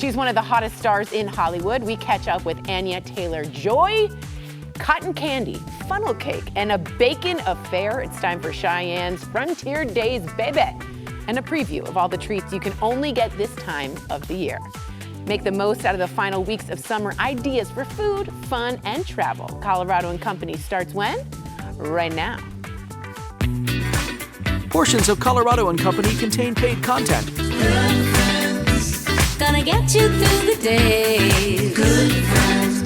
She's one of the hottest stars in Hollywood. We catch up with Anya Taylor Joy. Cotton candy, funnel cake, and a bacon affair. It's time for Cheyenne's Frontier Days, baby. And a preview of all the treats you can only get this time of the year. Make the most out of the final weeks of summer. Ideas for food, fun, and travel. Colorado and Company starts when? Right now. Portions of Colorado and Company contain paid content. Good friends, gonna get you through the day. Good friends.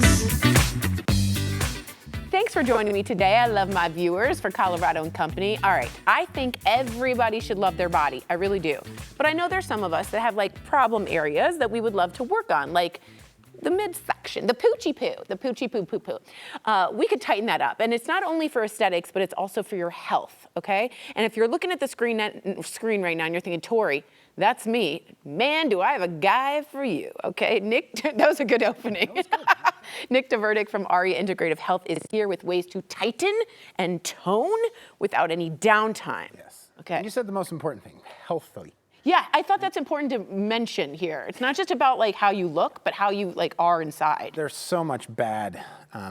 Thanks for joining me today. I love my viewers for Colorado and Company. All right, I think everybody should love their body. I really do. But I know there's some of us that have like problem areas that we would love to work on, like the midsection, the poochie poo, the poochie poo poo poo. We could tighten that up. And it's not only for aesthetics, but it's also for your health, okay? And if you're looking at the screen right now and you're thinking, Tori, that's me. Man, do I have a guy for you, okay? Nick, that was a good opening. That was good. Nick DeVerdick from Aria Integrative Health is here with ways to tighten and tone without any downtime. Yes. Okay. And you said the most important thing, healthfully. Yeah, I thought that's important to mention here. It's not just about like how you look, but how you like are inside. There's so much bad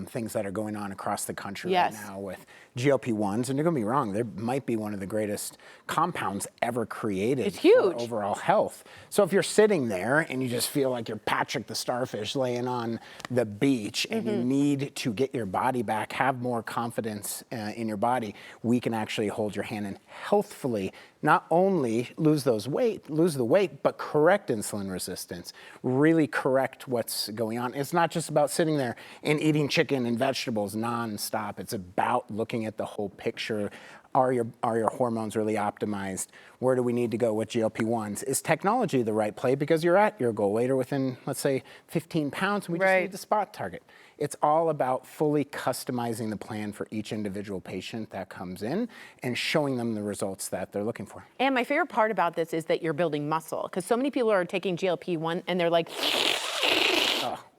things that are going on across the country Yes. right now with GLP-1s, and don't get me wrong, they might be one of the greatest compounds ever created. It's huge. For overall health. So if you're sitting there and you just feel like you're Patrick the Starfish laying on the beach and you need to get your body back, have more confidence in your body, we can actually hold your hand and healthfully not only lose the weight, but correct insulin resistance, really correct what's going on. It's not just about sitting there and eating chicken and vegetables nonstop. It's about looking at the whole picture. Are your hormones really optimized? Where do we need to go with GLP-1s? Is technology the right play? Because you're at your goal weight or within, let's say, 15 pounds, and we just need to spot target. It's all about fully customizing the plan for each individual patient that comes in and showing them the results that they're looking for. And my favorite part about this is that you're building muscle, because so many people are taking GLP-1 and they're like,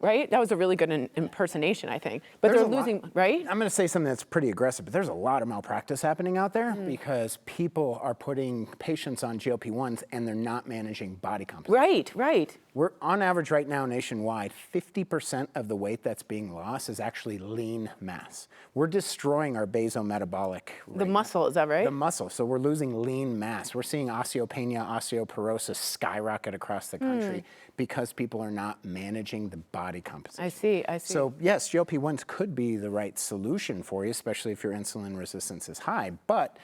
right? That was a really good impersonation, I think. But they're losing, right? I'm going to say something that's pretty aggressive, but there's a lot of malpractice happening out there because people are putting patients on GLP-1s and they're not managing body composition. Right, right. We're on average right now nationwide, 50% of the weight that's being lost is actually lean mass. We're destroying our basometabolic rate. The muscle, is that right? The muscle. So we're losing lean mass. We're seeing osteopenia, osteoporosis skyrocket across the country because people are not managing the body composition. I see. So yes, GLP-1s could be the right solution for you, especially if your insulin resistance is high, but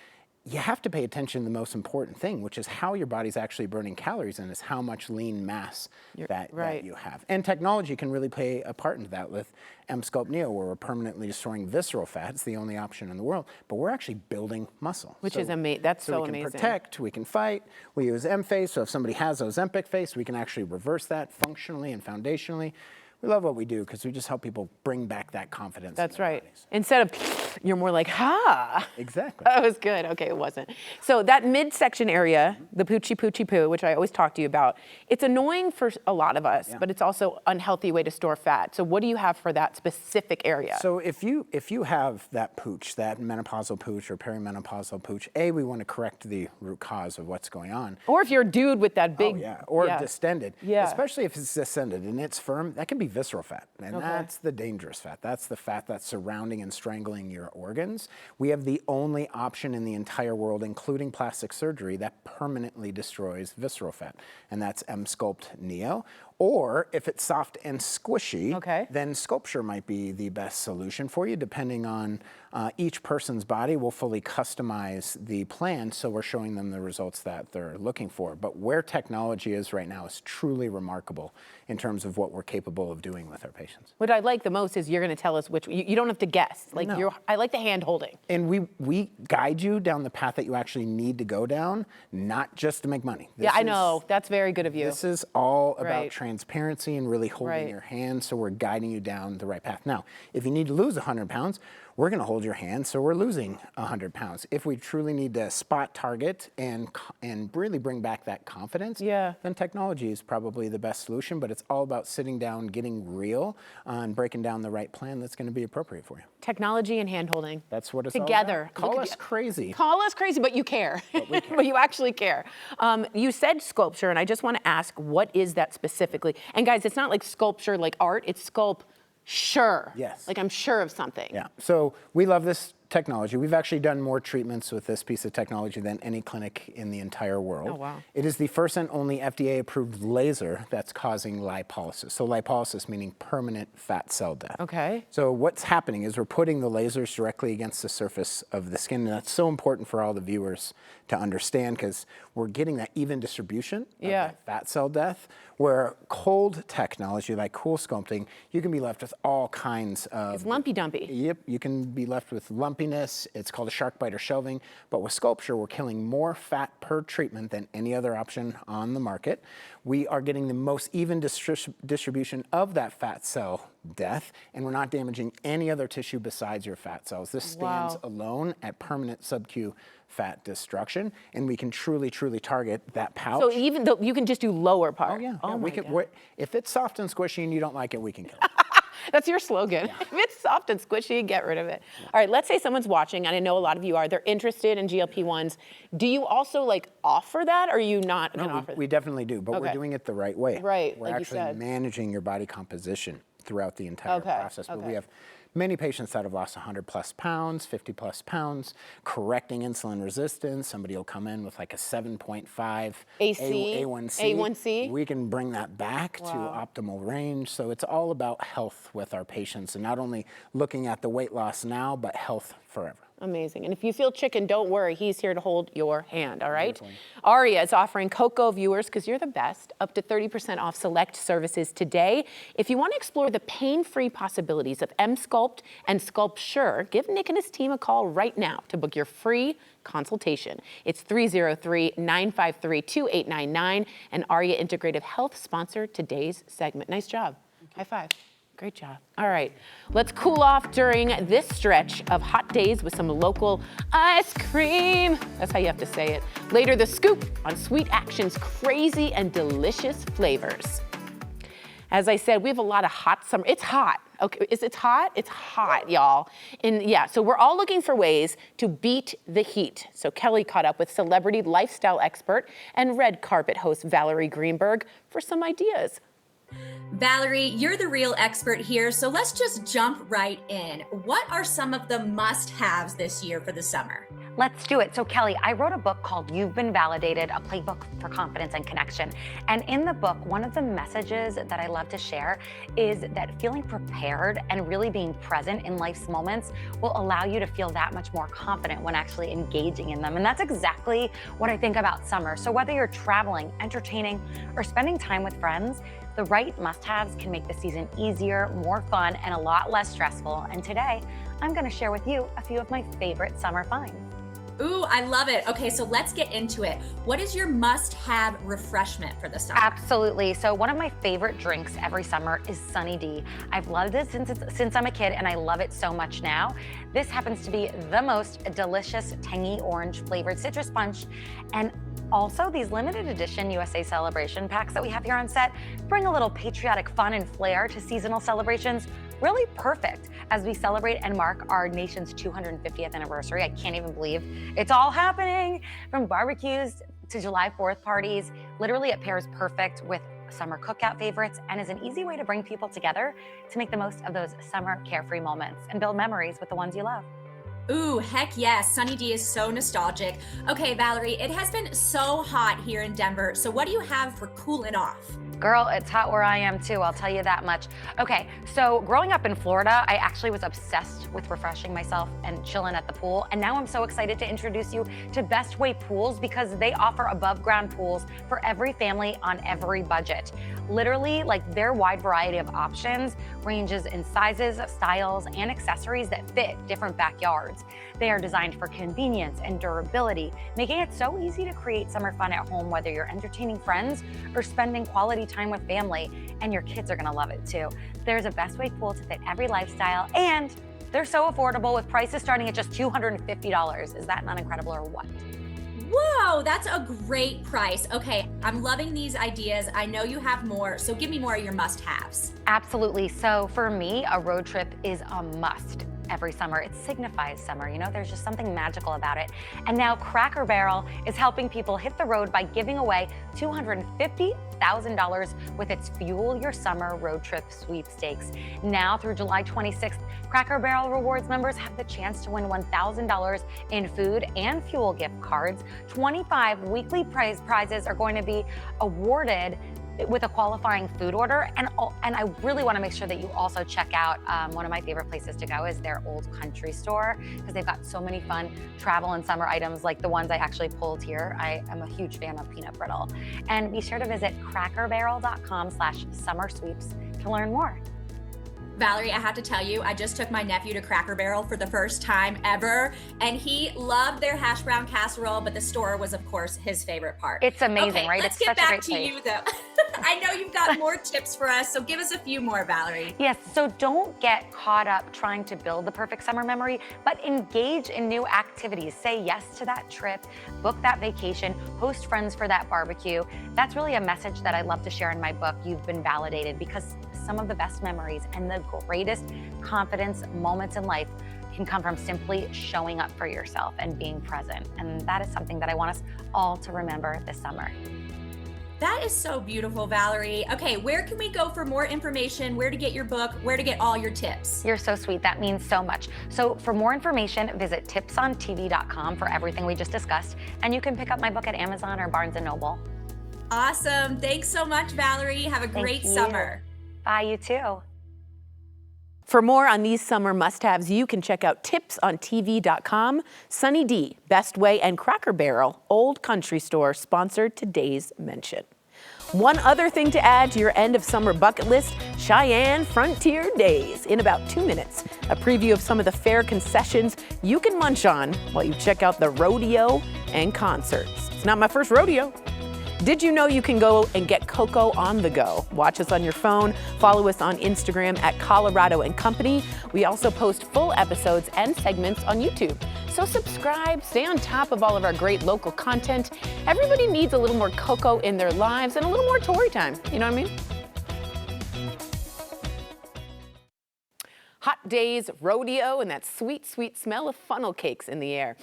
you have to pay attention to the most important thing, which is how your body's actually burning calories and is how much lean mass that you have. And technology can really play a part in that with Sculpt Neo, where we're permanently destroying visceral fat. It's the only option in the world, but we're actually building muscle. Which is amazing. That's so amazing. We can protect, we can fight, we use M-Face, so if somebody has Ozempic face, we can actually reverse that functionally and foundationally. We love what we do because we just help people bring back that confidence. That's in their right. bodies. Instead of, you're more like, ha. Exactly. That was good. Okay, it wasn't. So that midsection area, the poochie poo, which I always talk to you about, it's annoying for a lot of us, but it's also an unhealthy way to store fat. So what do you have for that specific area? So if you have that pooch, that menopausal pooch or perimenopausal pooch, we want to correct the root cause of what's going on. Or if you're a dude with that big... or distended. Yeah. Especially if it's distended and it's firm, that can be visceral fat. And that's the dangerous fat. That's the fat that's surrounding and strangling your organs. We have the only option in the entire world, including plastic surgery, that permanently destroys visceral fat. And that's Sculpt Neo. Or if it's soft and squishy, then sculpture might be the best solution for you, depending on each person's body. We'll fully customize the plan, so we're showing them the results that they're looking for. But where technology is right now is truly remarkable in terms of what we're capable of doing with our patients. What I like the most is you're going to tell us which, you don't have to guess. Like I like the hand holding. And we guide you down the path that you actually need to go down, not just to make money. I know. That's very good of you. This is all about transparency and really holding your hand, so we're guiding you down the right path. Now, if you need to lose 100 pounds, we're going to hold your hand so we're losing 100 pounds. If we truly need to spot target and really bring back that confidence, then technology is probably the best solution, but it's all about sitting down, getting real, and breaking down the right plan that's going to be appropriate for you. Technology and hand-holding. That's what it's together. all about. Call us crazy. Call us crazy, but you care. But we care. But you actually care. You said sculpture, and I just want to ask, what is that specifically? And guys, it's not like sculpture like art, it's sure. Yes. Like I'm sure of something. Yeah. So we love this technology. We've actually done more treatments with this piece of technology than any clinic in the entire world. Oh, wow. It is the first and only FDA-approved laser that's causing lipolysis. So lipolysis meaning permanent fat cell death. Okay. So what's happening is we're putting the lasers directly against the surface of the skin, and that's so important for all the viewers to understand because we're getting that even distribution of that fat cell death, where cold technology like cool sculpting, you can be left with all kinds of... It's lumpy dumpy. Yep, you can be left with lumpiness. It's called a shark bite or shelving. But with sculpture, we're killing more fat per treatment than any other option on the market. We are getting the most even distribution of that fat cell death, and we're not damaging any other tissue besides your fat cells. This stands alone at permanent sub-Q fat destruction, and we can truly, trually target that pouch. So even though you can just do lower part. Oh yeah, Oh we my can. God. If it's soft and squishy and you don't like it, we can kill it. That's your slogan. If it's soft and squishy, get rid of it. All right, let's say someone's watching, and I know a lot of you are, they're interested in GLP-1s. Do you also like offer that, or are you not going to offer that? We definitely do, but we're doing it the right way. Right, We're like you actually said. managing your body composition throughout the entire process. But we have many patients that have lost 100 plus pounds, 50 plus pounds, correcting insulin resistance. Somebody will come in with like a 7.5 A1C. We can bring that back to optimal range. So it's all about health with our patients, and not only looking at the weight loss now, but health forever. Amazing. And if you feel chicken, don't worry. He's here to hold your hand, all right? Aria is offering Coco viewers, because you're the best, up to 30% off select services today. If you want to explore the pain-free possibilities of M-Sculpt and Sculpture, give Nick and his team a call right now to book your free consultation. It's 303-953-2899, and Aria Integrative Health sponsored today's segment. Nice job. High five. Great job. All right, let's cool off during this stretch of hot days with some local ice cream. That's how you have to say it. Later, the scoop on Sweet Action's crazy and delicious flavors. As I said, we have a lot of hot summer. It's hot. Okay, is it hot? It's hot, y'all. And yeah, so we're all looking for ways to beat the heat. So Kelly caught up with celebrity lifestyle expert and red carpet host Valerie Greenberg for some ideas. Valerie, you're the real expert here, so let's just jump right in. What are some of the must-haves this year for the summer? Let's do it. So Kelly, I wrote a book called You've Been Validated, a playbook for confidence and connection. And in the book, one of the messages that I love to share is that feeling prepared and really being present in life's moments will allow you to feel that much more confident when actually engaging in them. And that's exactly what I think about summer. So whether you're traveling, entertaining, or spending time with friends, the right must-haves can make the season easier, more fun, and a lot less stressful. And today, I'm going to share with you a few of my favorite summer finds. Ooh, I love it. Okay, so let's get into it. What is your must-have refreshment for the summer? Absolutely. So one of my favorite drinks every summer is Sunny D. I've loved it since I'm a kid, and I love it so much now. This happens to be the most delicious tangy orange flavored citrus punch, and also, these limited edition USA Celebration packs that we have here on set bring a little patriotic fun and flair to seasonal celebrations. Really perfect as we celebrate and mark our nation's 250th anniversary. I can't even believe it's all happening, from barbecues to July 4th parties. Literally, it pairs perfect with summer cookout favorites and is an easy way to bring people together to make the most of those summer carefree moments and build memories with the ones you love. Ooh, heck yes. Sunny D is so nostalgic. Okay, Valerie, it has been so hot here in Denver. So what do you have for cooling off? Girl, it's hot where I am too, I'll tell you that much. Okay, so growing up in Florida, I actually was obsessed with refreshing myself and chilling at the pool. And now I'm so excited to introduce you to Best Way Pools because they offer above ground pools for every family on every budget. Literally, like their wide variety of options ranges in sizes, styles, and accessories that fit different backyards. They are designed for convenience and durability, making it so easy to create summer fun at home, whether you're entertaining friends or spending quality time with family, and your kids are gonna love it too. There's a Best Way pool to fit every lifestyle, and They're so affordable with prices starting at just $250. Is that not incredible or what? Whoa, that's a great price. Okay, I'm loving these ideas. I know you have more, so give me more of your must-haves. Absolutely. So for me, a road trip is a must every summer. It signifies summer, you know, there's just something magical about it. And now Cracker Barrel is helping people hit the road by giving away $250,000 with its Fuel Your Summer Road Trip sweepstakes. Now through July 26th, Cracker Barrel Rewards members have the chance to win $1,000 in food and fuel gift cards. 25 weekly prizes are going to be awarded with a qualifying food order, and I really want to make sure that you also check out one of my favorite places to go is their Old Country store, because they've got so many fun travel and summer items like the ones I actually pulled here. I am a huge fan of peanut brittle. And be sure to visit crackerbarrel.com/summersweeps to learn more. Valerie, I have to tell you, I just took my nephew to Cracker Barrel for the first time ever, and he loved their hash brown casserole, but the store was, of course, his favorite part. It's amazing, okay, right? Let's It's get such a back great to place. you, though. I know you've got more tips for us, so give us a few more, Valerie. Yes, so don't get caught up trying to build the perfect summer memory, but engage in new activities. Say yes to that trip, book that vacation, host friends for that barbecue. That's really a message that I love to share in my book, You've Been Validated, because some of the best memories and the greatest confidence moments in life can come from simply showing up for yourself and being present. And that is something that I want us all to remember this summer. That is so beautiful, Valerie. Okay, where can we go for more information, where to get your book, where to get all your tips? You're so sweet. That means so much. So for more information, visit tipsontv.com for everything we just discussed. And you can pick up my book at Amazon or Barnes & Noble. Awesome. Thanks so much, Valerie. Have a great you. summer. Bye, you too. For more on these summer must-haves, you can check out tipsontv.com. Sunny D, Best Way, and Cracker Barrel, Old Country Store, sponsored today's mention. One other thing to add to your end of summer bucket list, Cheyenne Frontier Days. In about 2 minutes, a preview of some of the fair concessions you can munch on while you check out the rodeo and concerts. It's not my first rodeo. Did you know you can go and get cocoa on the go? Watch us on your phone. Follow us on Instagram at Colorado and Company. We also post full episodes and segments on YouTube. So subscribe, stay on top of all of our great local content. Everybody needs a little more cocoa in their lives and a little more Tory time. You know what I mean? Hot days, rodeo, and that sweet, sweet smell of funnel cakes in the air.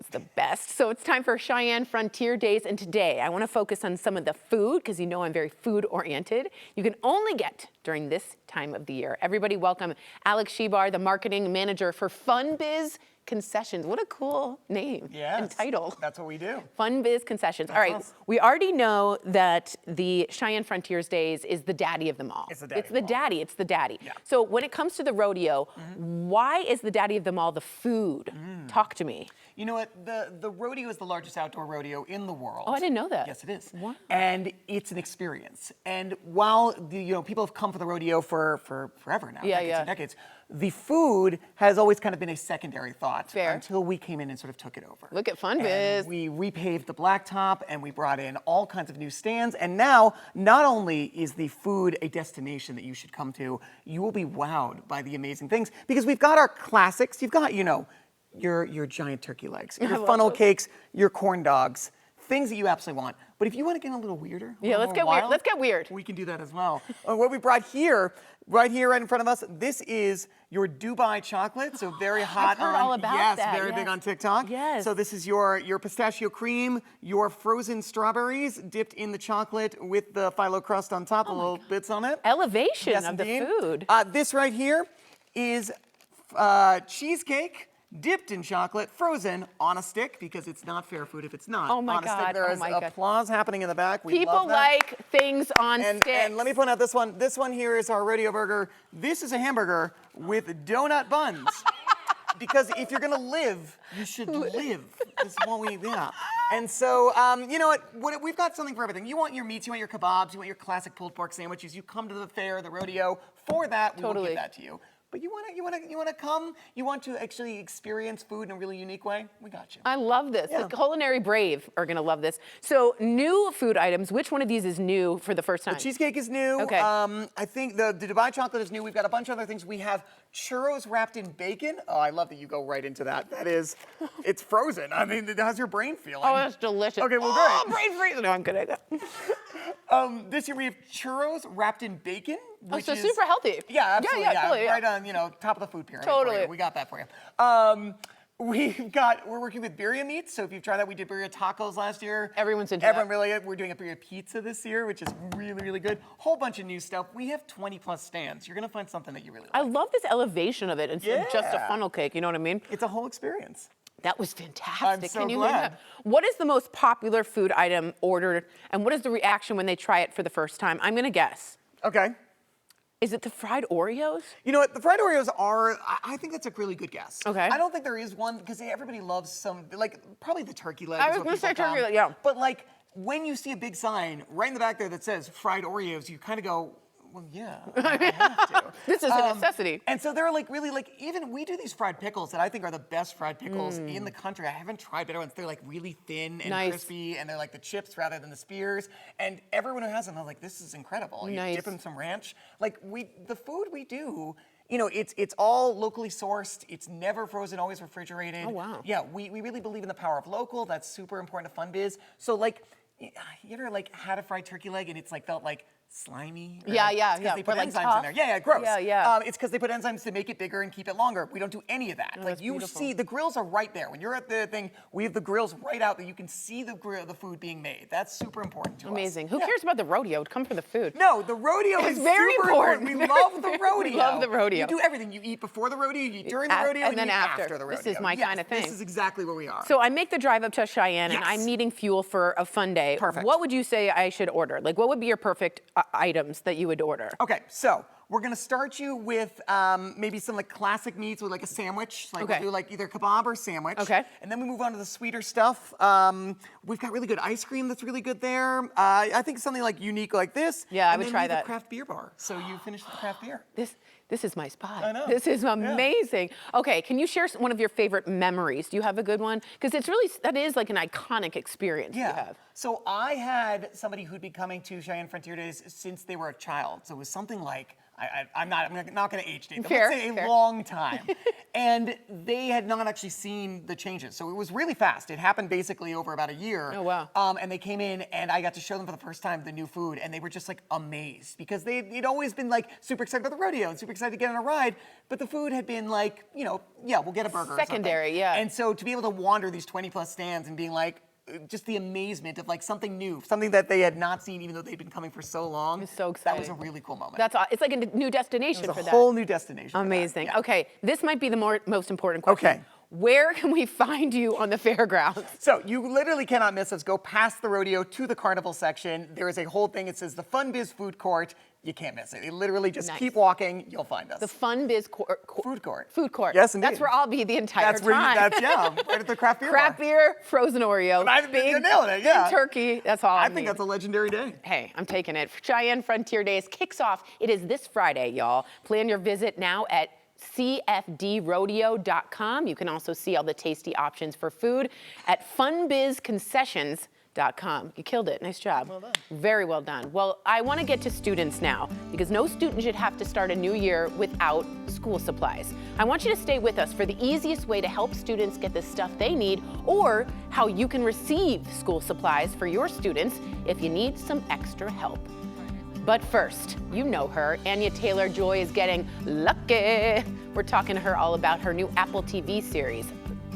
It's the best. So it's time for Cheyenne Frontier Days, and today I want to focus on some of the food, because you know I'm very food oriented. You can only get during this time of the year. Everybody welcome Alex Shebar, the marketing manager for Fun Biz Concessions. What a cool name and title. That's what we do. Fun Biz Concessions. That's all right, us. we already know that the Cheyenne Frontiers Days is the daddy of them all. It's the daddy It's of the them all. daddy. It's the daddy. Yeah. So when it comes to the rodeo, why is the daddy of them all the food? Talk to me. You know what? The rodeo is the largest outdoor rodeo in the world. Oh, I didn't know that. Yes, it is. Wow. And it's an experience. And while people have come for the rodeo for forever now, Yeah, decades yeah. and decades, the food has always kind of been a secondary thought Fair. until we came in and sort of took it over. Look at Fun And Biz. we repaved the blacktop and we brought in all kinds of new stands. And now, not only is the food a destination that you should come to, you will be wowed by the amazing things, because we've got our classics. You've got, your giant turkey legs, your love funnel those. cakes, your corn dogs, things that you absolutely want. But if you want to get a little weirder, Yeah, let's get weird. Let's get weird. We can do that as well. What we brought here, right in front of us, this is your Dubai chocolate. So very hot heard on, all about yes, that, very big yes. on TikTok. Yes. So this is your pistachio cream, your frozen strawberries dipped in the chocolate with the phyllo crust on top, little bits on it. Elevation Yes, of indeed. the food. This right here is cheesecake dipped in chocolate, frozen on a stick, because it's not fair food if it's not Oh my on a stick. God, There oh is my God. applause happening in the back. We People love that. like things on And sticks. let me point out this one. This one here is our rodeo burger. This is a hamburger with donut buns. Because if you're gonna live, you should live. This is what And so, you know what? We've got something for everything. You want your meats, you want your kebabs, you want your classic pulled pork sandwiches. You come to the fair, the rodeo. For that, we will Totally. give that to you. but you want to come, you want to actually experience food in a really unique way, we got you. I love this. Yeah. The culinary brave are gonna love this. So new food items, which one of these is new for the first time? The cheesecake is new. Okay. I think the Dubai chocolate is new. We've got a bunch of other things. We have churros wrapped in bacon. Oh, I love that you go right into that. That is, it's frozen. I mean, how's your brain feeling? Oh, that's delicious. Okay, well, oh, great. brain freeze. No, I'm kidding. This year we have churros wrapped in bacon. Oh, Which so is, super healthy. Yeah, absolutely. Yeah, totally, Right on, top of the food pyramid. Totally. For you. We got that for you. We're working with birria meats. So if you've tried that, we did birria tacos last year. Everyone's into Everyone that. really, we're doing a birria pizza this year, which is really, really good. Whole bunch of new stuff. We have 20 plus stands. You're gonna find something that you really like. I love this elevation of it instead of just a Yeah. funnel cake, you know what I mean? It's a whole experience. That was fantastic. I'm so Can you glad. What is the most popular food item ordered, and what is the reaction when they try it for the first time? I'm gonna guess. Okay. Is it the fried Oreos? You know what? The fried Oreos are, I think that's a really good guess. Okay. I don't think there is one, because everybody loves some, like, probably the turkey leg. I is was what gonna say people turkey come. leg, yeah. But, like, when you see a big sign right in the back there that says fried Oreos, you kind of go, well, yeah, I have to. This is a necessity. And so they're like really like, even we do these fried pickles that I think are the best fried pickles in the country. I haven't tried better ones. They're like really thin and Nice. crispy, and they're like the chips rather than the spears. And everyone who has them, I'm like, this is incredible. You Nice. dip them in some ranch. Like the food we do, it's all locally sourced. It's never frozen, always refrigerated. Oh, wow. Yeah, we really believe in the power of local. That's super important to Fun Biz. So like, you ever like had a fried turkey leg and it's like felt like slimy? Yeah, yeah, It's 'cause yeah. They put Or, like, enzymes tough. in there. Yeah, gross. Yeah, yeah. It's because they put enzymes to make it bigger and keep it longer. We don't do any of that. Oh, Like that's you beautiful. see, the grills are right there. When you're at the thing, we have the grills right out that you can see the food being made. That's super important to us. Amazing. Who Yeah. cares about the rodeo? Come for the food. No, the rodeo It's is very super important. We love the rodeo. We love the rodeo. You do everything. You eat before the rodeo, you eat during the rodeo, and then you eat after. the This rodeo. is my Yes, kind of thing. This is exactly where we are. So I make the drive up to Cheyenne, and Yes. I'm needing fuel for a fun day. Perfect. What would you say I should order? Like, what would be your perfect items that you would order? Okay, so we're gonna start you with maybe some like classic meats with like a sandwich. Like Okay. we'll do like either kebab or sandwich. Okay. And then we move on to the sweeter stuff. We've got really good ice cream that's really good there. I think something like unique like this. Yeah, I and would then try we have a that. craft beer bar. So you finish with the craft beer. This is my spot. I know. This is amazing. Okay, can you share one of your favorite memories? Do you have a good one? Because that is like an iconic experience you have. So I had somebody who'd been coming to Cheyenne Frontier Days since they were a child. So it was something like, I'm not going to age date them. Fair, Let's say a fair. long time. And they had not actually seen the changes. So it was really fast. It happened basically over about a year. Oh, wow. And they came in and I got to show them for the first time the new food. And they were just like amazed because they'd always been like super excited about the rodeo and super excited to get on a ride. But the food had been like, we'll get a burger. Secondary, or something. yeah. And so to be able to wander these 20 plus stands and being like, just the amazement of like something new, something that they had not seen even though they'd been coming for so long. It's so That was exciting. a really cool moment. It's like a new destination It was for a that. whole new destination. for that. Amazing. Yeah. Okay, this might be the most important question. Okay. Where can we find you on the fairgrounds? So you literally cannot miss us. Go past the rodeo to the carnival section. There is a whole thing. It says the Fun Biz Food Court. You can't miss it. You literally just Nice. keep walking. You'll find us. The Fun Biz Food court. Food court. Yes, indeed. That's where I'll be the entire That's where time. right at the craft beer Craft bar. beer, frozen Oreo, You nailed it, yeah. big turkey. That's all I I think need. that's a legendary day. Hey, I'm taking it. Cheyenne Frontier Days kicks off. It is this Friday, y'all. Plan your visit now at cfdrodeo.com. You can also see all the tasty options for food at funbizconcessions.com. You killed it. Nice job. Well done. Very well done. Well, I want to get to students now because no student should have to start a new year without school supplies. I want you to stay with us for the easiest way to help students get the stuff they need or how you can receive school supplies for your students if you need some extra help. But first, you know her, Anya Taylor Joy is getting lucky. We're talking to her all about her new Apple TV series,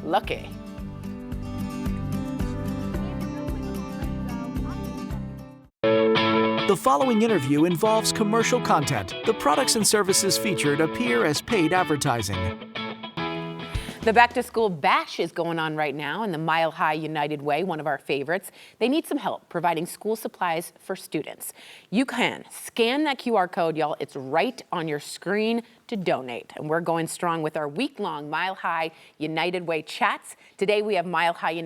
Lucky. The following interview involves commercial content. The products and services featured appear as paid advertising. The Back to School Bash is going on right now in the Mile High United Way, one of our favorites. They need some help providing school supplies for students. You can scan that QR code, y'all. It's right on your screen to donate. And we're going strong with our week-long Mile High United Way chats. Today we have Mile High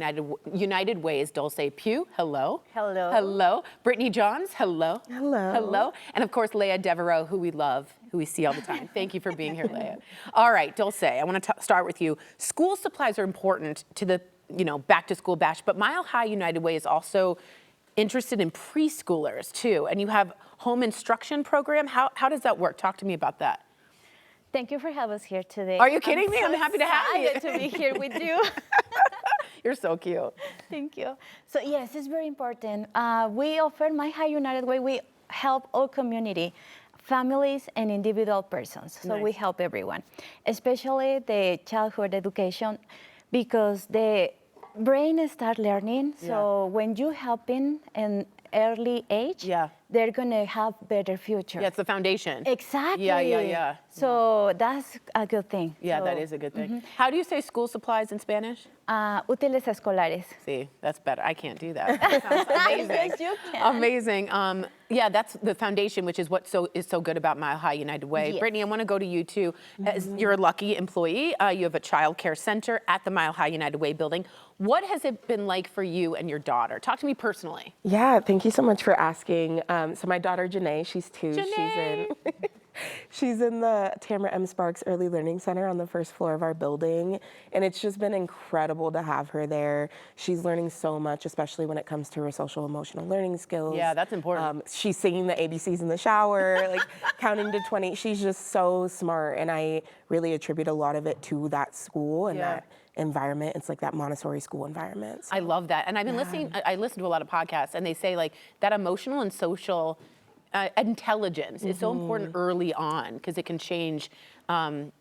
United Way's Dulce Pugh. Hello. Hello. Hello. Brittany Johns. Hello. Hello. Hello. And of course, Leah Devereaux, who we love who we see all the time. Thank you for being here, Leia. All right, Dulce, I want to start with you. School supplies are important to the back to school bash, but Mile High United Way is also interested in preschoolers too, and you have home instruction program. How does that work? Talk to me about that. Thank you for having us here today. Are you kidding me? I'm happy to have you. To be here with you. You're so cute. Thank you. So yes, it's very important. We offer Mile High United Way. We help all community, families and individual persons. So we help everyone, especially the childhood education, because the brain start learning. So when you help in an early age, they're gonna have better future. Yeah, it's the foundation. Exactly. Yeah. So that's a good thing. Yeah, So, that is a good thing. How do you say school supplies in Spanish? Útiles escolares. See, that's better. I can't do that. That sounds amazing. Yes, you can. Amazing. Yeah, that's the foundation, which is what is so good about Mile High United Way. Yes. Brittany, I want to go to you too. As you're a lucky employee. You have a child care center at the Mile High United Way building. What has it been like for you and your daughter? Talk to me personally. Yeah, thank you so much for asking. So my daughter, Janae, she's 2. Janae. She's in the Tamara M. Sparks Early Learning Center on the first floor of our building. And it's just been incredible to have her there. She's learning so much, especially when it comes to her social emotional learning skills. Yeah, that's important. She's singing the ABCs in the shower, like counting to 20. She's just so smart. And I really attribute a lot of it to that school and that environment. It's like that Montessori school environment. So. I love that. And I've been listening, I listen to a lot of podcasts, and they say like that emotional and social intelligence is so important early on because it can change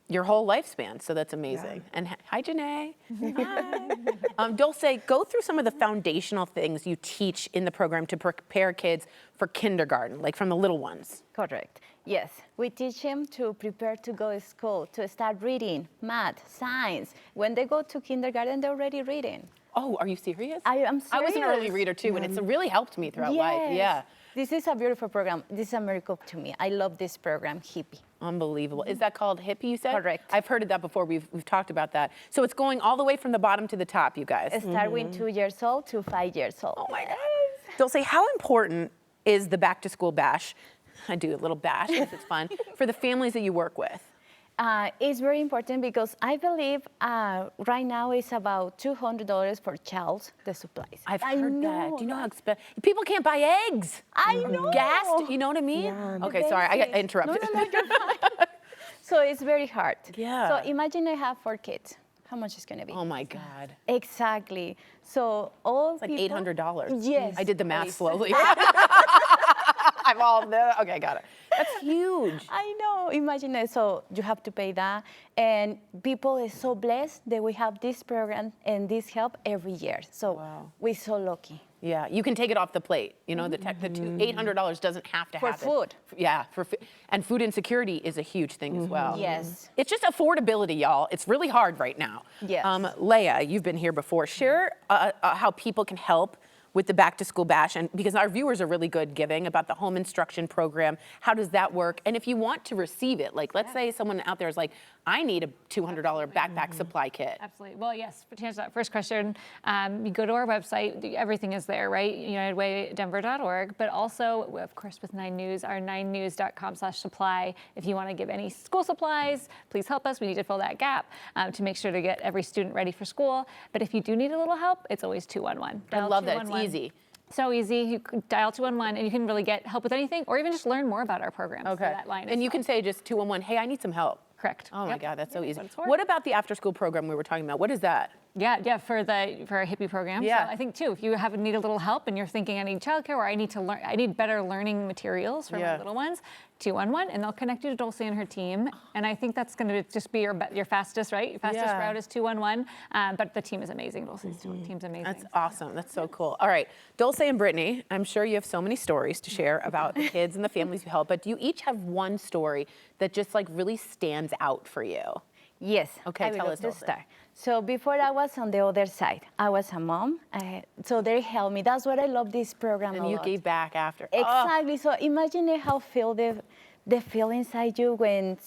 your whole lifespan. So that's amazing. And hi, Janae. Hi. Dulce, go through some of the foundational things you teach in the program to prepare kids for kindergarten, like from the little ones. Correct. Yes, we teach them to prepare to go to school, to start reading, math, science. When they go to kindergarten, they're already reading. Oh, are you serious? I am serious. I was an early reader too, and it's really helped me throughout life. Yeah. This is a beautiful program. This is a miracle to me. I love this program, Hippie. Unbelievable. Is that called Hippie, you said? Correct. I've heard of that before. We've talked about that. So it's going all the way from the bottom to the top, you guys. Start with 2 years old to 5 years old. Oh my God. Dulce, how important is the back to school bash? I do a little bash because it's fun for the families that you work with. It's very important because I believe right now it's about $200 per child, the supplies. I've heard that. Do you know how expensive? People can't buy eggs. I know. Gas, you know what I mean? Yeah. Okay, sorry, I got interrupted. No, you're fine. So it's very hard. Yeah. So imagine I have 4 kids. How much is going to be? Oh my God. Exactly. So all It's like people, $800. Yes. I did the math slowly. I'm all there. Okay, got it. That's huge. I know. Imagine it. So you have to pay that, and people is so blessed that we have this program and this help every year. So we're so lucky. Yeah, you can take it off the plate. You know, the $800 doesn't have to For happen. food. Yeah, and food insecurity is a huge thing as well. Yes. It's just affordability, y'all. It's really hard right now. Yes. Leia, you've been here before. Share how people can help with the back to school bash, and because our viewers are really good giving about the home instruction program. How does that work? And if you want to receive it, like let's say someone out there is like, I need a $200 backpack supply kit. Absolutely. Well, yes, to answer that first question, you go to our website, everything is there, right? UnitedWayDenver.org, but also, of course, with 9 News, our 9news.com/supply. If you want to give any school supplies, please help us. We need to fill that gap to make sure to get every student ready for school. But if you do need a little help, it's always 211. I love that. It's easy. So easy. You can dial 211 and you can really get help with anything or even just learn more about our programs. Okay. That line And you can say just 211, hey, I need some help. Correct. Oh my God, that's so easy. that's what it's for. What about the after school program we were talking about? What is that? Yeah, for our Hippie program. Yeah. So I think too, if you need a little help and you're thinking I need childcare or I need to learn, I need better learning materials for my little ones, 211, and they'll connect you to Dulce and her team. And I think that's going to just be your fastest, right? Your fastest route is 211. But the team is amazing. Dulce's team's amazing. That's awesome. That's so cool. All right, Dulce and Brittany, I'm sure you have so many stories to share about the kids and the families you help, but do you each have one story that just like really stands out for you? Yes. Okay, I will tell go us, to Dulce. start. So before I was on the other side, I was a mom. So they helped me. That's what I love this program And a you lot. gave back after. Exactly. So imagine how feel the feel inside you when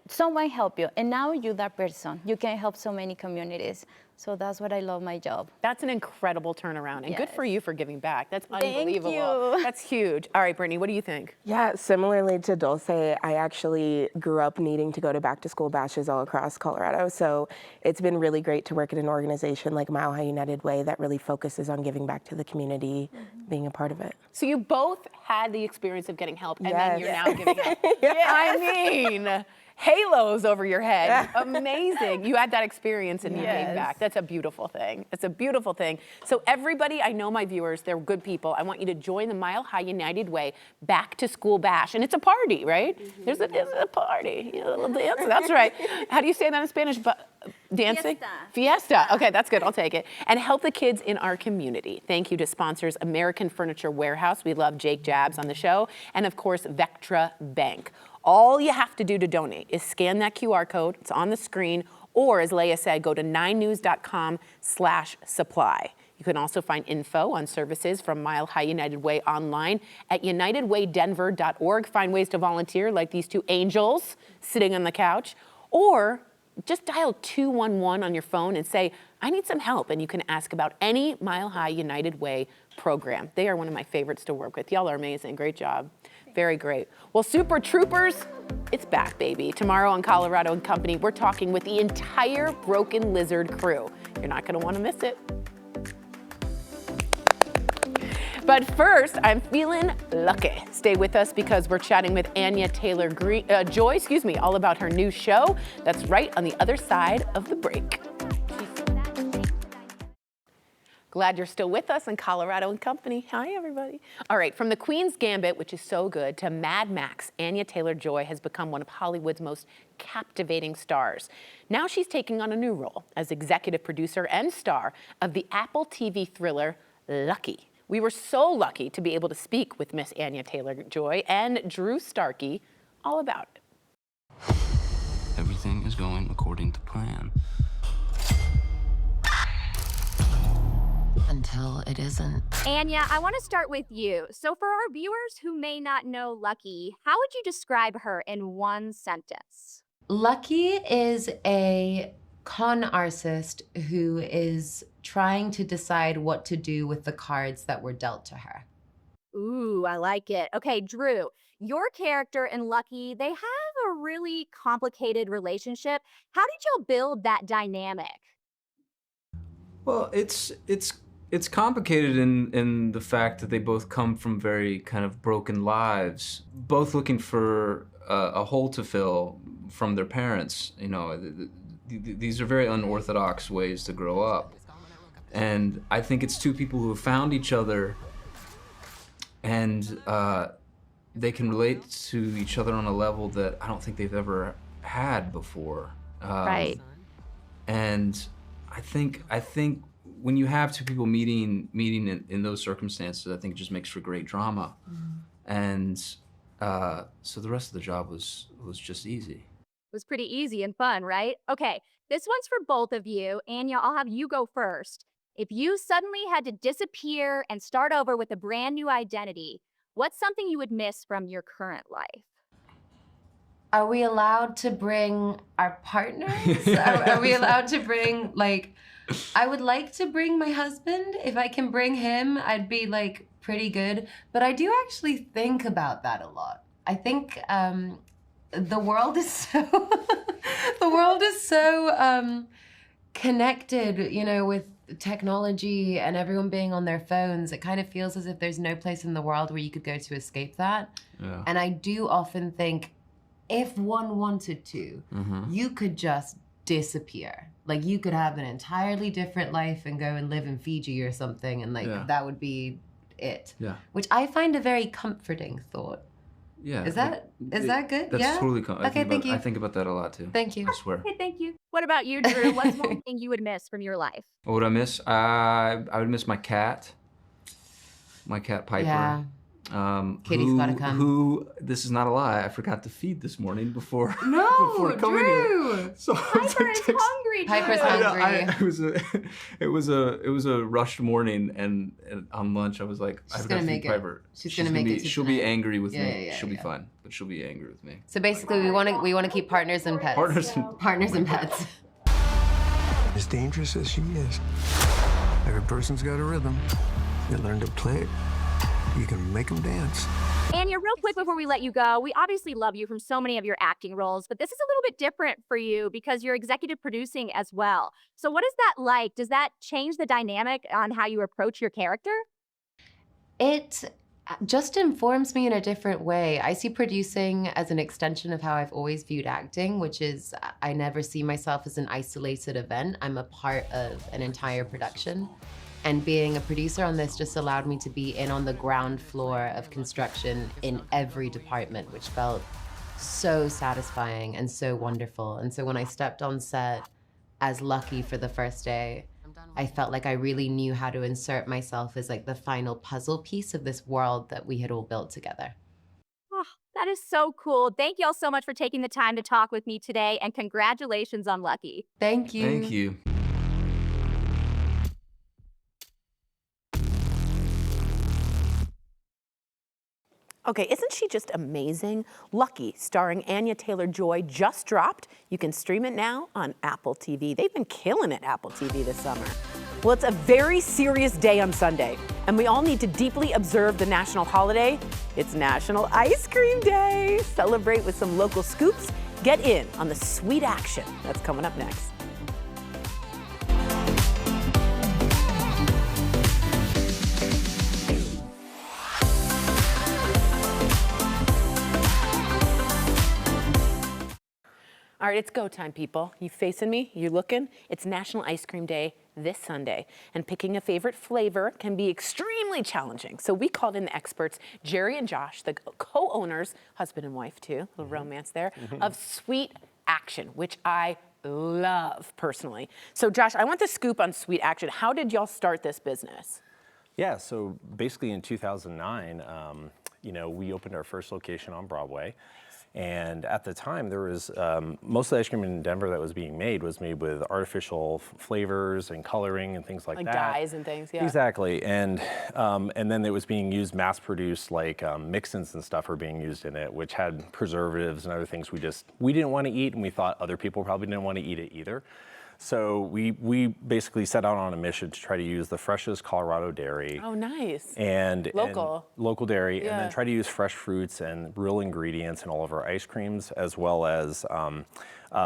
someone help you, and now you're that person. You can help so many communities. So that's what I love my job. That's an incredible turnaround, and good for you for giving back. That's unbelievable. you. That's huge. All right, Brittany, what do you think? Yeah, similarly to Dulce, I actually grew up needing to go to back-to-school bashes all across Colorado, so it's been really great to work at an organization like Mile High United Way that really focuses on giving back to the community, being a part of it. So you both had the experience of getting help, and then Yes. you're now giving help. I mean, halos over your head. Amazing. You had that experience and you gave back. That's a beautiful thing. It's a beautiful thing. So everybody, I know my viewers, they're good people. I want you to join the Mile High United Way Back to School Bash. And it's a party, right? There's a party. You know, a little dance. That's right. How do you say that in Spanish? Dancing? Fiesta. Okay, that's good. I'll take it. And help the kids in our community. Thank you to sponsors American Furniture Warehouse. We love Jake Jabs on the show. And of course, Vectra Bank. All you have to do to donate is scan that QR code. It's on the screen. Or as Leia said, go to 9news.com/supply. You can also find info on services from Mile High United Way online at unitedwaydenver.org. Find ways to volunteer like these two angels sitting on the couch. Or just dial 211 on your phone and say, I need some help. And you can ask about any Mile High United Way program. They are one of my favorites to work with. Y'all are amazing. Great job. Very great. Well, Super Troopers, it's back, baby. Tomorrow on Colorado and Company, we're talking with the entire Broken Lizard crew. You're not going to want to miss it. But first, I'm feeling lucky. Stay with us because we're chatting with Anya Taylor Joy, all about her new show. That's right on the other side of the break. Glad you're still with us on Colorado and Company. Hi, everybody. All right, from The Queen's Gambit, which is so good, to Mad Max, Anya Taylor Joy has become one of Hollywood's most captivating stars. Now she's taking on a new role as executive producer and star of the Apple TV thriller Lucky. We were so lucky to be able to speak with Miss Anya Taylor Joy and Drew Starkey all about it. Everything is going according to plan. Until it isn't. Anya, I want to start with you. So for our viewers who may not know Lucky, how would you describe her in one sentence? Lucky is a con artist who is trying to decide what to do with the cards that were dealt to her. Ooh, I like it. Okay, Drew, your character and Lucky, they have a really complicated relationship. How did y'all build that dynamic? Well, it's complicated in the fact that they both come from very kind of broken lives, both looking for a hole to fill from their parents. You know, these are very unorthodox ways to grow up. And I think it's two people who have found each other and they can relate to each other on a level that I don't think they've ever had before. Right. And I think when you have two people meeting in those circumstances, I think it just makes for great drama. And so the rest of the job was just easy. It was pretty easy and fun, right? Okay, this one's for both of you. Anya, I'll have you go first. If you suddenly had to disappear and start over with a brand new identity, what's something you would miss from your current life? Are we allowed to bring our partners? Are we allowed to bring, like, I would like to bring my husband. If I can bring him, I'd be like pretty good. But I do actually think about that a lot. I think the world is so connected, you know, with technology and everyone being on their phones. It kind of feels as if there's no place in the world where you could go to escape that. Yeah. And I do often think, if one wanted to, you could just disappear. Like, you could have an entirely different life and go and live in Fiji or something, and that would be it. Yeah. Which I find a very comforting thought. Yeah. Is that good? That's yeah? totally Okay, thank you. I think about that a lot too. Thank you. I swear. Okay, thank you. What about you, Drew? What's one thing you would miss from your life? What would I miss? I would miss my cat. My cat Piper. Yeah. Kitty's gotta come. Who, this is not a lie, I forgot to feed this morning before No, coming Drew! here. So Piper is hungry, Drew. Piper's hungry. It was a rushed morning, and on lunch I was like, I've got to feed Piper. She's gonna make it. She'll be angry with me. Yeah, she'll be fine, but she'll be angry with me. So basically, we want to keep partners and pets. Partners and Partners and pets. As dangerous as she is, every person's got a rhythm. You learn to play it, you can make them dance. Anya, real quick before we let you go, we obviously love you from so many of your acting roles, but this is a little bit different for you because you're executive producing as well. So what is that like? Does that change the dynamic on how you approach your character? It just informs me in a different way. I see producing as an extension of how I've always viewed acting, which is I never see myself as an isolated event. I'm a part of an entire production. And being a producer on this just allowed me to be in on the ground floor of construction in every department, which felt so satisfying and so wonderful. And so when I stepped on set as Lucky for the first day, I felt like I really knew how to insert myself as like the final puzzle piece of this world that we had all built together. Oh, that is so cool. Thank you all so much for taking the time to talk with me today, and congratulations on Lucky. Thank you. Thank you. Okay, isn't she just amazing? Lucky, starring Anya Taylor Joy, just dropped. You can stream it now on Apple TV. They've been killing it, Apple TV, this summer. Well, it's a very serious day on Sunday, and we all need to deeply observe the national holiday. It's National Ice Cream Day. Celebrate with some local scoops. Get in on the sweet action. That's coming up next. All right, it's go time, people. You facing me? You looking? It's National Ice Cream Day this Sunday, and picking a favorite flavor can be extremely challenging. So we called in the experts, Jerry and Josh, the co-owners, husband and wife too, a little romance there, of Sweet Action, which I love personally. So Josh, I want the scoop on Sweet Action. How did y'all start this business? Yeah, so basically in 2009, you know, we opened our first location on Broadway. And at the time, there was, most of the ice cream in Denver that was being made was made with artificial flavors and coloring and things like that. Like dyes and things, yeah. Exactly, and then it was being used, mass-produced, like mix-ins and stuff were being used in it, which had preservatives and other things we didn't want to eat, and we thought other people probably didn't want to eat it either. So we basically set out on a mission to try to use the freshest Colorado dairy. Oh, nice. And local. And local dairy, Yeah. and then try to use fresh fruits and real ingredients in all of our ice creams, as well as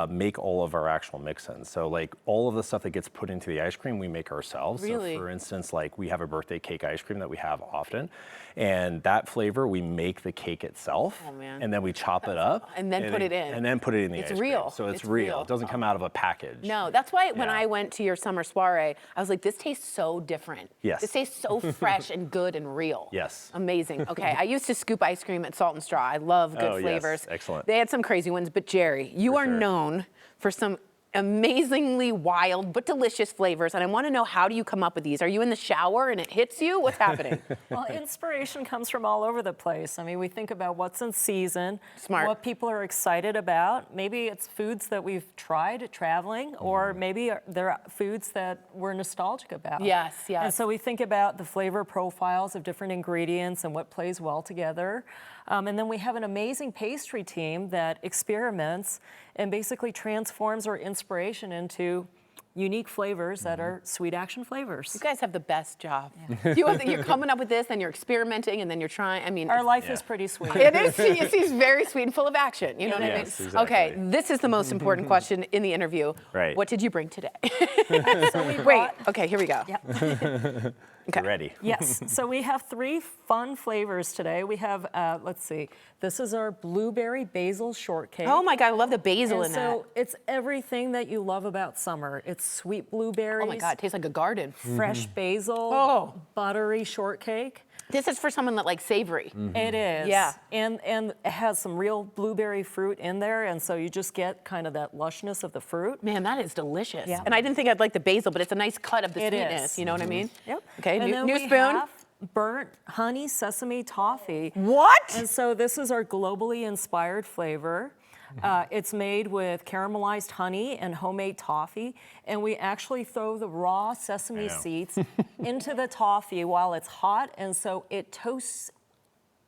make all of our actual mix-ins. So like all of the stuff that gets put into the ice cream, we make ourselves. Really? So for instance, like we have a birthday cake ice cream that we have often, and that flavor, we make the cake itself, and then we chop it up. And then put it in. And then put it in the It's ice cream. real. So it's real. It doesn't come out of a package. No, that's why when I went to your summer soiree, I was like, this tastes so different. Yes. This tastes so fresh and good and real. Yes. Amazing. Okay, I used to scoop ice cream at Salt and Straw. I love good flavors. Yes. Excellent. They had some crazy ones, but Jerry, you are known for some amazingly wild but delicious flavors, and I want to know, how do you come up with these? Are you in the shower and it hits you? What's happening? Well, inspiration comes from all over the place. I mean, we think about what's in season, what people are excited about. Maybe it's foods that we've tried traveling, or maybe there are foods that we're nostalgic about. Yes, yes. And so we think about the flavor profiles of different ingredients and what plays well together. And then we have an amazing pastry team that experiments and basically transforms our inspiration into unique flavors that are Sweet Action flavors. You guys have the best job. You're coming up with this, and you're experimenting, and then you're trying. I mean, our life is pretty sweet. It is. It seems very sweet and full of action. You know what I mean? Exactly. Okay, this is the most important question in the interview. Right. What did you bring today? So Wait. Okay, here we go. Yep. Okay. Ready. Yes, so we have 3 fun flavors today. We have, let's see, this is our blueberry basil shortcake. Oh my God, I love the basil and in so it's everything that you love about summer. It's sweet blueberries. Oh my God, it tastes like a garden. Fresh basil, buttery shortcake. This is for someone that likes savory. It is. Yeah. And it has some real blueberry fruit in there, and so you just get kind of that lushness of the fruit. Man, that is delicious. Yeah. And I didn't think I'd like the basil, but it's a nice cut of the It sweetness. is. You know what I mean? Yep. Okay, And then new we spoon. have burnt honey sesame toffee. What? And so this is our globally inspired flavor. It's made with caramelized honey and homemade toffee, and we actually throw the raw sesame seeds into the toffee while it's hot, and so it toasts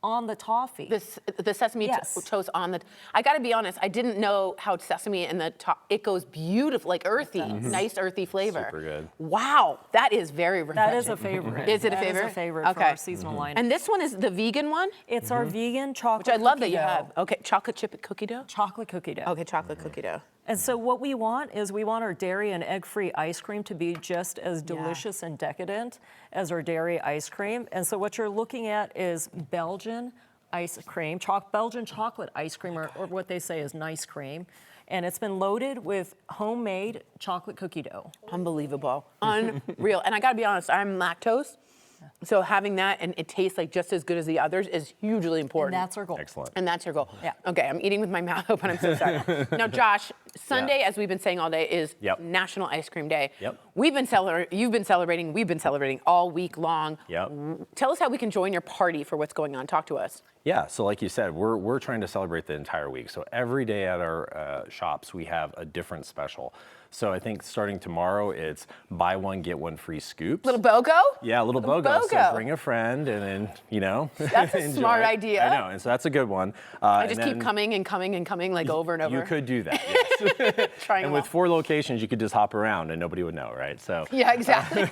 on the toffee. The sesame toast on the. I got to be honest, I didn't know how sesame and the it goes beautiful, like earthy, nice earthy flavor. Super good. Wow, that is very refreshing. That is a favorite. Is it a favorite? That is a favorite for our seasonal line. And this one is the vegan one? It's our vegan chocolate Which I love that cookie you dough. have. Okay, chocolate chip cookie dough? Chocolate cookie dough. Okay, chocolate cookie dough. And so what we want is we want our dairy and egg-free ice cream to be just as delicious and decadent as our dairy ice cream. And so what you're looking at is Belgian ice cream, Belgian chocolate ice cream, or what they say is nice cream. And it's been loaded with homemade chocolate cookie dough. Unbelievable. Unreal. And I gotta be honest, I'm lactose. So having that and it tastes like just as good as the others is hugely important. And that's our goal. Excellent. And that's your goal. Yeah. Okay, I'm eating with my mouth open. I'm so sorry. Now, Josh, Sunday, as we've been saying all day, is National Ice Cream Day. Yep. You've been celebrating, we've been celebrating all week long. Yep. Tell us how we can join your party for what's going on. Talk to us. Yeah, so like you said, we're trying to celebrate the entire week. So every day at our shops, we have a different special. So I think starting tomorrow, it's buy one, get one free scoops. Little BOGO? Yeah, a little BOGO. So bring a friend and then, you know. That's a smart idea. I know, and so that's a good one. I just keep coming and coming and coming like over and over. You could do that, yes. Trying and with 4 locations, you could just hop around and nobody would know, right? So yeah, exactly.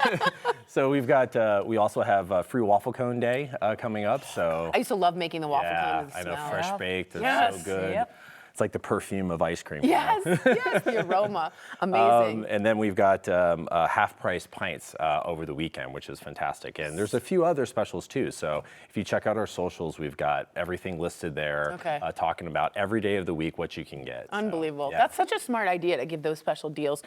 So we've got, we also have free waffle cone day coming up. So I used to love making the waffle cone. I know, fresh baked and so good. Yep. It's like the perfume of ice cream. Yes, yes, the aroma. Amazing. And then we've got half-price pints over the weekend, which is fantastic. And there's a few other specials too. So if you check out our socials, we've got everything listed there, talking about every day of the week what you can get. Unbelievable. So, That's such a smart idea to give those special deals.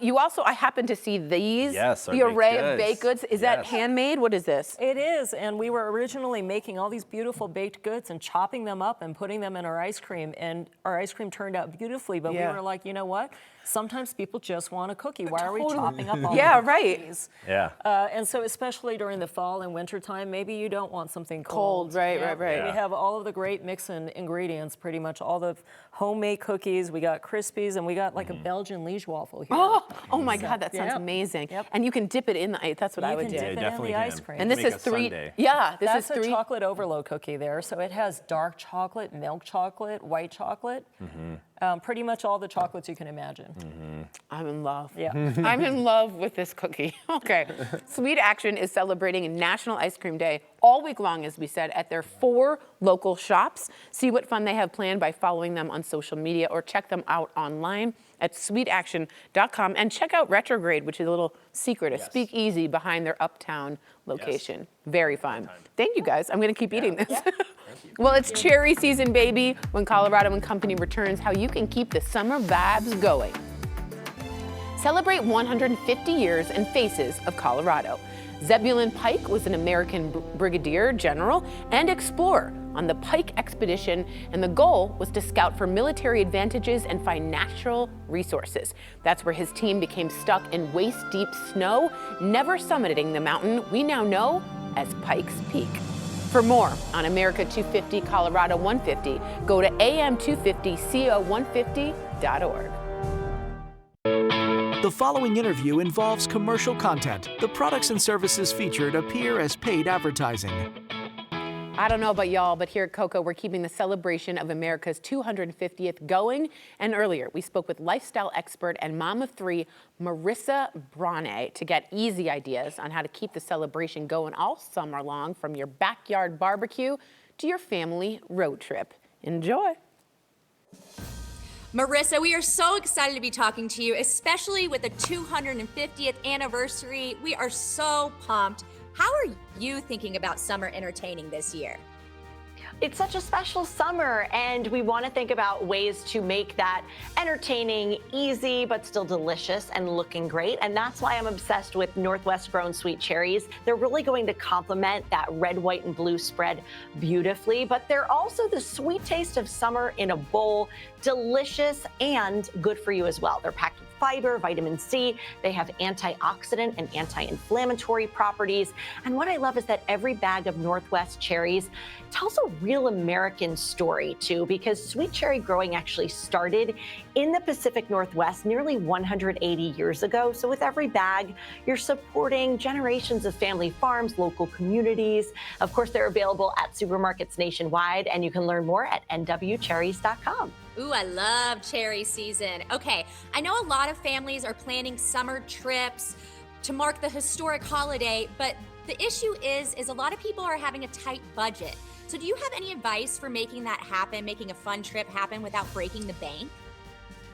You also, I happen to see these. Yes, the array of baked goods. Is that handmade? What is this? It is, and we were originally making all these beautiful baked goods and chopping them up and putting them in our ice cream, and our ice cream turned out beautifully, but we were like, you know what? Sometimes people just want a cookie. Why are we chopping up all the cookies? Yeah. And so especially during the fall and winter time, maybe you don't want something cold. Right. We have all of the great mix-in ingredients, pretty much all the homemade cookies. We got Crispies, and we got like a Belgian liege waffle here. Oh my God, that sounds amazing. And you can dip it in the ice. That's what I would do. You can dip it in the ice cream. And this is 3. Sundae. Yeah, this That's is 3. a chocolate overload cookie there. So it has dark chocolate, milk chocolate, white chocolate. Pretty much all the chocolates you can imagine. I'm in love. Yeah. I'm in love with this cookie. Okay. Sweet Action is celebrating National Ice Cream Day all week long, as we said, at their 4 local shops. See what fun they have planned by following them on social media or check them out online at sweetaction.com. And check out Retrograde, which is a little secret, a speakeasy behind their uptown location. Very fun. Thank you, guys. I'm going to keep eating this. Well, it's cherry season, baby. When Colorado and Company returns, how you can keep the summer vibes going. Celebrate 150 years and faces of Colorado. Zebulon Pike was an American brigadier general and explorer on the Pike expedition, and the goal was to scout for military advantages and find natural resources. That's where his team became stuck in waist-deep snow, never summiting the mountain we now know as Pikes Peak. For more on America 250 Colorado 150, go to am250co150.org. The following interview involves commercial content. The products and services featured appear as paid advertising. I don't know about y'all, but here at KUSA, we're keeping the celebration of America's 250th going. And earlier, we spoke with lifestyle expert and mom of 3, Marissa Brane, to get easy ideas on how to keep the celebration going all summer long, from your backyard barbecue to your family road trip. Enjoy. Marissa, we are so excited to be talking to you, especially with the 250th anniversary. We are so pumped. How are you thinking about summer entertaining this year? It's such a special summer, and we want to think about ways to make that entertaining, easy, but still delicious and looking great. And that's why I'm obsessed with Northwest grown sweet cherries. They're really going to complement that red, white, and blue spread beautifully, but they're also the sweet taste of summer in a bowl, delicious and good for you as well. They're packed with fiber, vitamin C. They have antioxidant and anti-inflammatory properties. And what I love is that every bag of Northwest cherries tells a real American story too, because sweet cherry growing actually started in the Pacific Northwest nearly 180 years ago. So with every bag, you're supporting generations of family farms, local communities. Of course, they're available at supermarkets nationwide, and you can learn more at nwcherries.com. Ooh, I love cherry season. Okay, I know a lot of families are planning summer trips to mark the historic holiday, but the issue is a lot of people are having a tight budget. So do you have any advice for making that happen, making a fun trip happen without breaking the bank?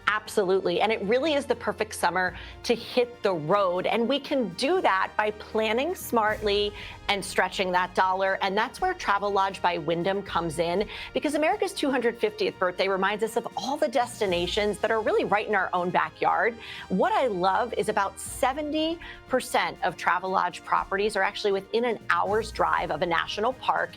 Absolutely. And it really is the perfect summer to hit the road. And we can do that by planning smartly and stretching that dollar. And that's where Travelodge by Wyndham comes in, because America's 250th birthday reminds us of all the destinations that are really right in our own backyard. What I love is about 70% of Travelodge properties are actually within an hour's drive of a national park.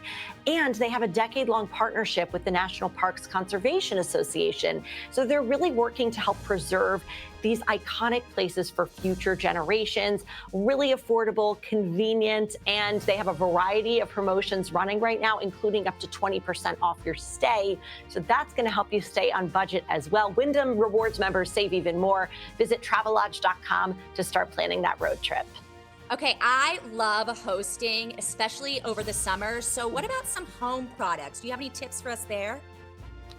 And they have a decade-long partnership with the National Parks Conservation Association. So they're really working to help preserve these iconic places for future generations. Really affordable, convenient, and they have a variety of promotions running right now, including up to 20% off your stay. So that's going to help you stay on budget as well. Wyndham Rewards members save even more. Visit Travelodge.com to start planning that road trip. Okay, I love hosting, especially over the summer. So what about some home products? Do you have any tips for us there?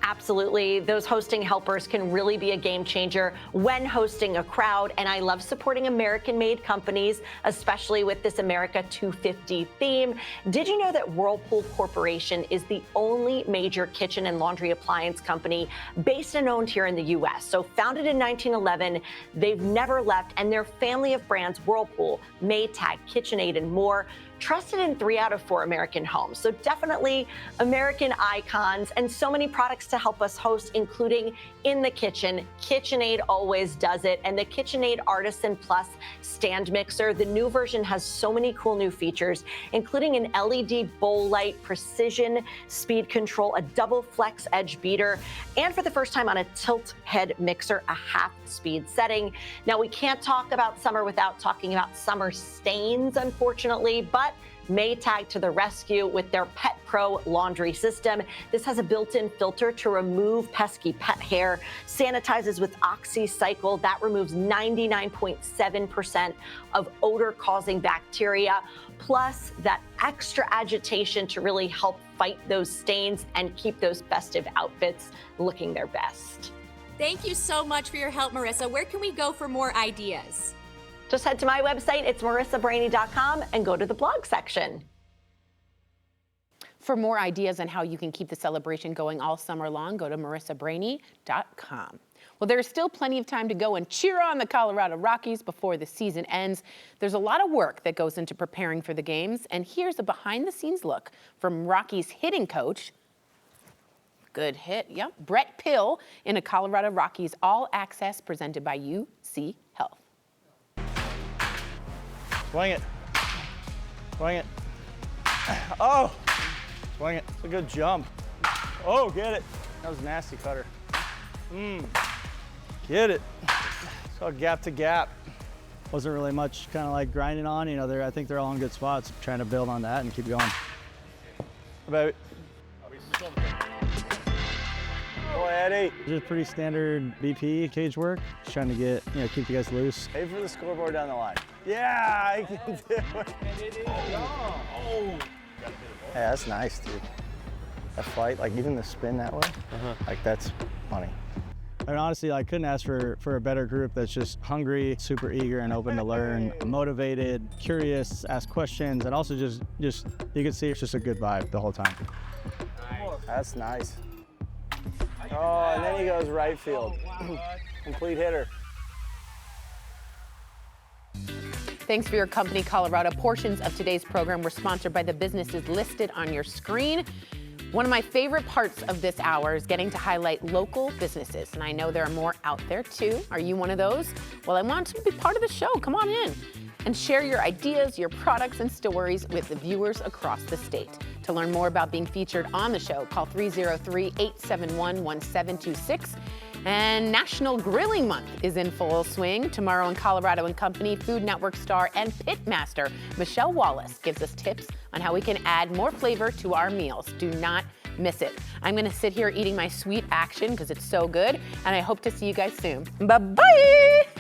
Absolutely. Those hosting helpers can really be a game changer when hosting a crowd. And I love supporting American-made companies, especially with this America 250 theme. Did you know that Whirlpool Corporation is the only major kitchen and laundry appliance company based and owned here in the U.S.? So founded in 1911, they've never left, and their family of brands, Whirlpool, Maytag, KitchenAid, and more, trusted in 3 out of 4 American homes. So definitely American icons, and so many products to help us host, including in the kitchen. KitchenAid always does it. And the KitchenAid Artisan Plus stand mixer, the new version has so many cool new features, including an LED bowl light, precision speed control, a double flex edge beater, and for the first time on a tilt head mixer, a half speed setting. Now, we can't talk about summer without talking about summer stains, unfortunately, but Maytag to the rescue with their Pet Pro laundry system. This has a built-in filter to remove pesky pet hair, sanitizes with OxyCycle. That removes 99.7% of odor-causing bacteria, plus that extra agitation to really help fight those stains and keep those festive outfits looking their best. Thank you so much for your help, Marissa. Where can we go for more ideas? Just head to my website, it's marissabrainy.com, and go to the blog section. For more ideas on how you can keep the celebration going all summer long, go to marissabrainy.com. Well, there's still plenty of time to go and cheer on the Colorado Rockies before the season ends. There's a lot of work that goes into preparing for the games, and here's a behind-the-scenes look from Rockies hitting coach, good hit, yep, Brett Pill, in a Colorado Rockies All Access presented by UC Health. Swing it. Swing it. Oh! Swing it. It's a good jump. Oh, get it. That was a nasty cutter. Get it. It's called gap to gap. Wasn't really much kind of like grinding on. You know, I think they're all in good spots. Trying to build on that and keep going. About it. Go Eddie. Just pretty standard BP cage work. Just trying to get, keep you guys loose. Aim for the scoreboard down the line. Yeah, I can do it. Oh. Hey, that's nice, dude. That flight, like even the spin that way, like that's funny. And honestly, I couldn't ask for a better group that's just hungry, super eager and open to learn, motivated, curious, ask questions, and also just you can see it's just a good vibe the whole time. That's nice. Oh, and then he goes right field. Complete hitter. Thanks for your company, Colorado. Portions of today's program were sponsored by the businesses listed on your screen. One of my favorite parts of this hour is getting to highlight local businesses, and I know there are more out there too. Are you one of those? Well, I want to be part of the show. Come on in and share your ideas, your products, and stories with the viewers across the state. To learn more about being featured on the show, call 303-871-1726. And National Grilling Month is in full swing. Tomorrow in Colorado and Company, Food Network star and pitmaster Michelle Wallace gives us tips on how we can add more flavor to our meals. Do not miss it. I'm gonna sit here eating my sweet action because it's so good, and I hope to see you guys soon. Bye-bye!